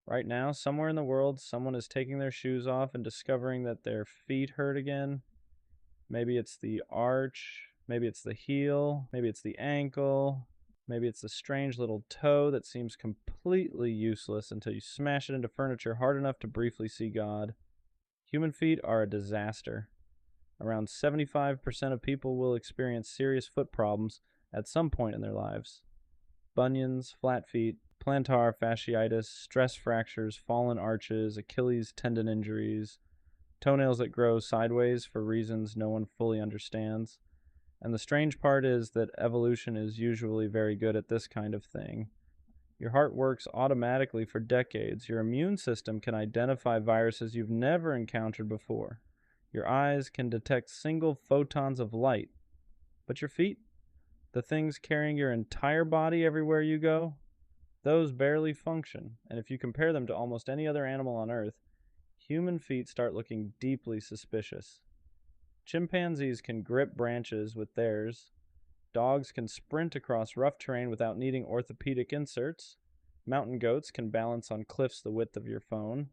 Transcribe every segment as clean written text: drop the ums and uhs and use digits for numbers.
Right now, somewhere in the world, someone is taking their shoes off and discovering that their feet hurt again. Maybe it's the arch, maybe it's the heel, maybe it's the ankle, maybe it's the strange little toe that seems completely useless until you smash it into furniture hard enough to briefly see God. Human feet are a disaster. Around 75% of people will experience serious foot problems at some point in their lives. Bunions, flat feet, plantar fasciitis, stress fractures, fallen arches, Achilles tendon injuries, toenails that grow sideways for reasons no one fully understands. And the strange part is that evolution is usually very good at this kind of thing. Your heart works automatically for decades. Your immune system can identify viruses you've never encountered before. Your eyes can detect single photons of light. But your feet, the things carrying your entire body everywhere you go, those barely function. And if you compare them to almost any other animal on Earth, human feet start looking deeply suspicious. Chimpanzees can grip branches with theirs. Dogs can sprint across rough terrain without needing orthopedic inserts. Mountain goats can balance on cliffs the width of your phone.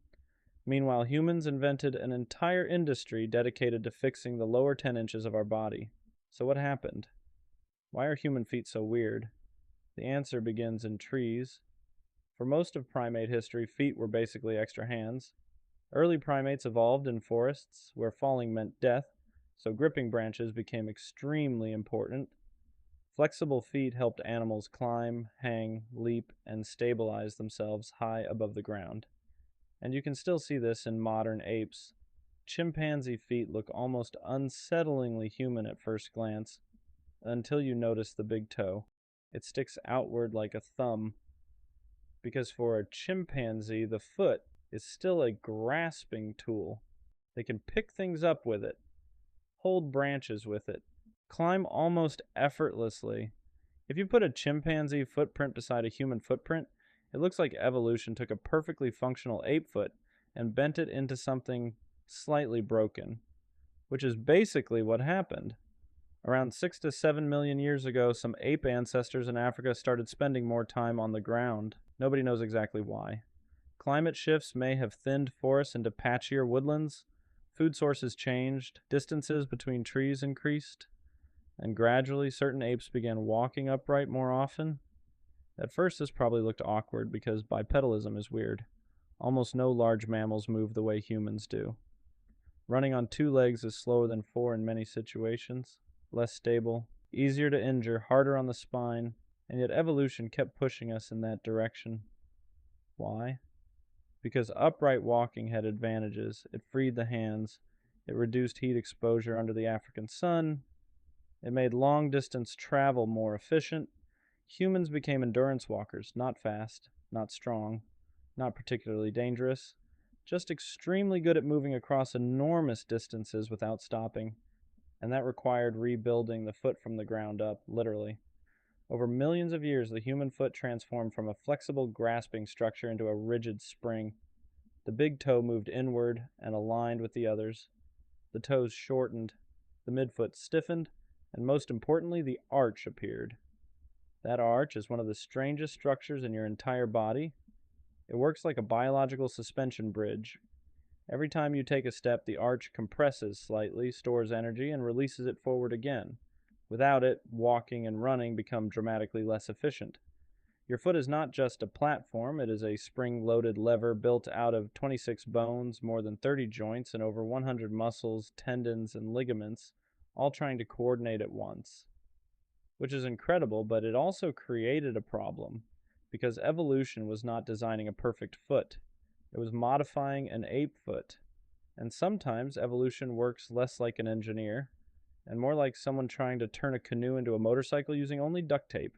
Meanwhile, humans invented an entire industry dedicated to fixing the lower 10 inches of our body. So what happened? Why are human feet so weird? The answer begins in trees. For most of primate history, feet were basically extra hands. Early primates evolved in forests where falling meant death, so gripping branches became extremely important. Flexible feet helped animals climb, hang, leap, and stabilize themselves high above the ground. And you can still see this in modern apes. Chimpanzee feet look almost unsettlingly human at first glance, until you notice the big toe. It sticks outward like a thumb, because for a chimpanzee, the foot is still a grasping tool. They can pick things up with it, hold branches with it, climb almost effortlessly. If you put a chimpanzee footprint beside a human footprint, it looks like evolution took a perfectly functional ape foot and bent it into something slightly broken, which is basically what happened. Around 6 to 7 million years ago, some ape ancestors in Africa started spending more time on the ground. Nobody knows exactly why. Climate shifts may have thinned forests into patchier woodlands, food sources changed, distances between trees increased, and gradually certain apes began walking upright more often. At first this probably looked awkward because bipedalism is weird. Almost no large mammals move the way humans do. Running on two legs is slower than four in many situations, less stable, easier to injure, harder on the spine, and yet evolution kept pushing us in that direction. Why? Because upright walking had advantages. It freed the hands, it reduced heat exposure under the African sun, it made long-distance travel more efficient. Humans became endurance walkers, not fast, not strong, not particularly dangerous, just extremely good at moving across enormous distances without stopping, and that required rebuilding the foot from the ground up, literally. Over millions of years, the human foot transformed from a flexible grasping structure into a rigid spring. The big toe moved inward and aligned with the others. The toes shortened, the midfoot stiffened, and most importantly, the arch appeared. That arch is one of the strangest structures in your entire body. It works like a biological suspension bridge. Every time you take a step, the arch compresses slightly, stores energy, and releases it forward again. Without it, walking and running become dramatically less efficient. Your foot is not just a platform, it is a spring-loaded lever built out of 26 bones, more than 30 joints, and over 100 muscles, tendons, and ligaments, all trying to coordinate at once. Which is incredible, but it also created a problem, because evolution was not designing a perfect foot. It was modifying an ape foot. And sometimes evolution works less like an engineer, and more like someone trying to turn a canoe into a motorcycle using only duct tape.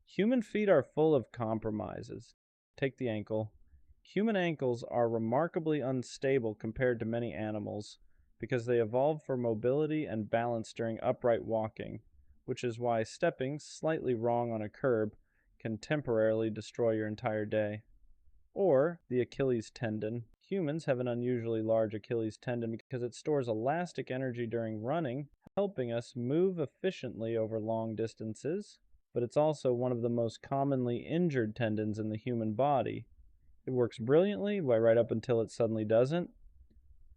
Human feet are full of compromises. Take the ankle. Human ankles are remarkably unstable compared to many animals because they evolved for mobility and balance during upright walking, which is why stepping slightly wrong on a curb can temporarily destroy your entire day. Or the Achilles tendon. Humans have an unusually large Achilles tendon because it stores elastic energy during running, helping us move efficiently over long distances. But it's also one of the most commonly injured tendons in the human body. It works brilliantly right up until it suddenly doesn't.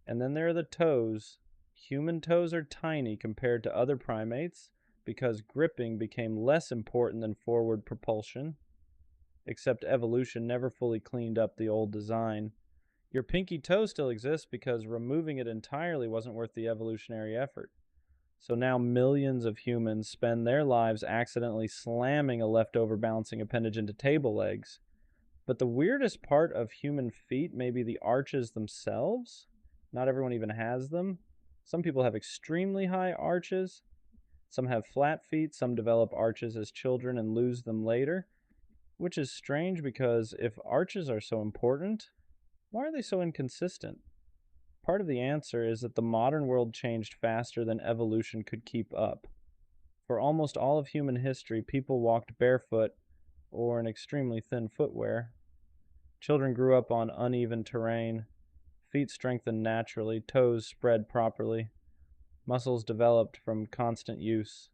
And then there are the toes. Human toes are tiny compared to other primates because gripping became less important than forward propulsion, except evolution never fully cleaned up the old design. Your pinky toe still exists because removing it entirely wasn't worth the evolutionary effort. So now millions of humans spend their lives accidentally slamming a leftover balancing appendage into table legs. But the weirdest part of human feet may be the arches themselves. Not everyone even has them. Some people have extremely high arches. Some have flat feet. Some develop arches as children and lose them later, which is strange because if arches are so important, why are they so inconsistent? Part of the answer is that the modern world changed faster than evolution could keep up. For almost all of human history, people walked barefoot or in extremely thin footwear. Children grew up on uneven terrain. Feet strengthened naturally, toes spread properly. Muscles developed from constant use.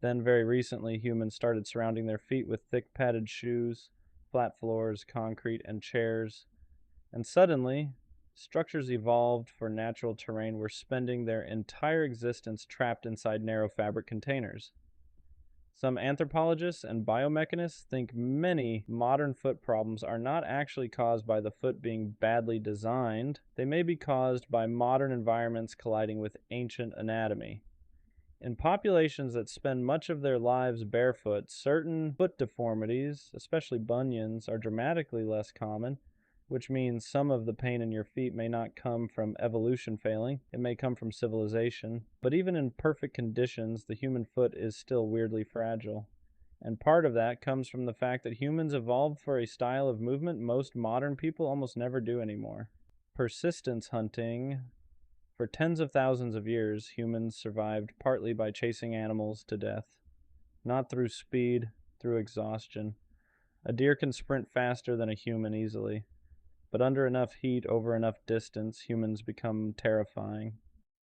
Then, very recently, humans started surrounding their feet with thick padded shoes, flat floors, concrete, and chairs. And suddenly, structures evolved for natural terrain were spending their entire existence trapped inside narrow fabric containers. Some anthropologists and biomechanists think many modern foot problems are not actually caused by the foot being badly designed. They may be caused by modern environments colliding with ancient anatomy. In populations that spend much of their lives barefoot, certain foot deformities, especially bunions, are dramatically less common, which means some of the pain in your feet may not come from evolution failing, it may come from civilization. But even in perfect conditions, the human foot is still weirdly fragile. And part of that comes from the fact that humans evolved for a style of movement most modern people almost never do anymore. Persistence hunting. For tens of thousands of years, humans survived partly by chasing animals to death. Not through speed, through exhaustion. A deer can sprint faster than a human easily. But under enough heat, over enough distance, humans become terrifying.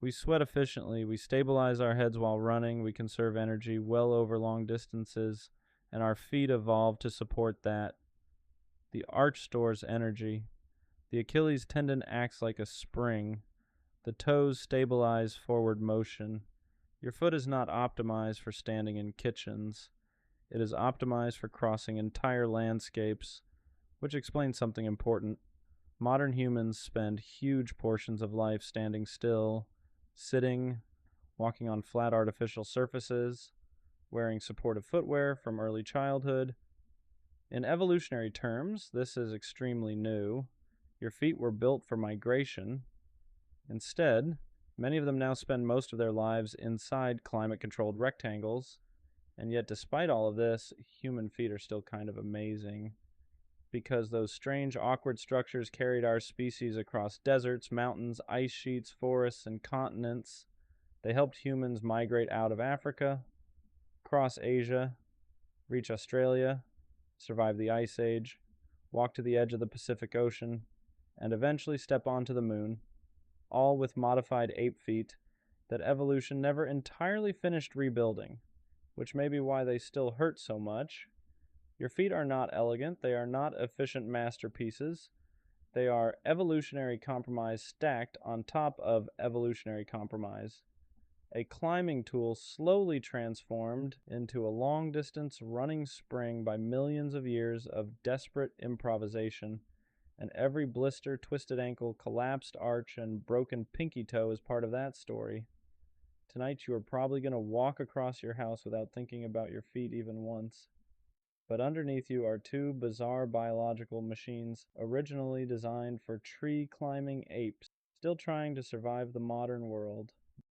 We sweat efficiently, we stabilize our heads while running, we conserve energy well over long distances, and our feet evolved to support that. The arch stores energy. The Achilles tendon acts like a spring. The toes stabilize forward motion. Your foot is not optimized for standing in kitchens. It is optimized for crossing entire landscapes, which explains something important. Modern humans spend huge portions of life standing still, sitting, walking on flat artificial surfaces, wearing supportive footwear from early childhood. In evolutionary terms, this is extremely new. Your feet were built for migration. Instead, many of them now spend most of their lives inside climate-controlled rectangles, and yet despite all of this, human feet are still kind of amazing. Because those strange, awkward structures carried our species across deserts, mountains, ice sheets, forests, and continents. They helped humans migrate out of Africa, cross Asia, reach Australia, survive the Ice Age, walk to the edge of the Pacific Ocean, and eventually step onto the moon, all with modified ape feet that evolution never entirely finished rebuilding, which may be why they still hurt so much. Your feet are not elegant, they are not efficient masterpieces, they are evolutionary compromise stacked on top of evolutionary compromise. A climbing tool slowly transformed into a long-distance running spring by millions of years of desperate improvisation, and every blister, twisted ankle, collapsed arch, and broken pinky toe is part of that story. Tonight you are probably going to walk across your house without thinking about your feet even once. But underneath you are two bizarre biological machines originally designed for tree-climbing apes, still trying to survive the modern world.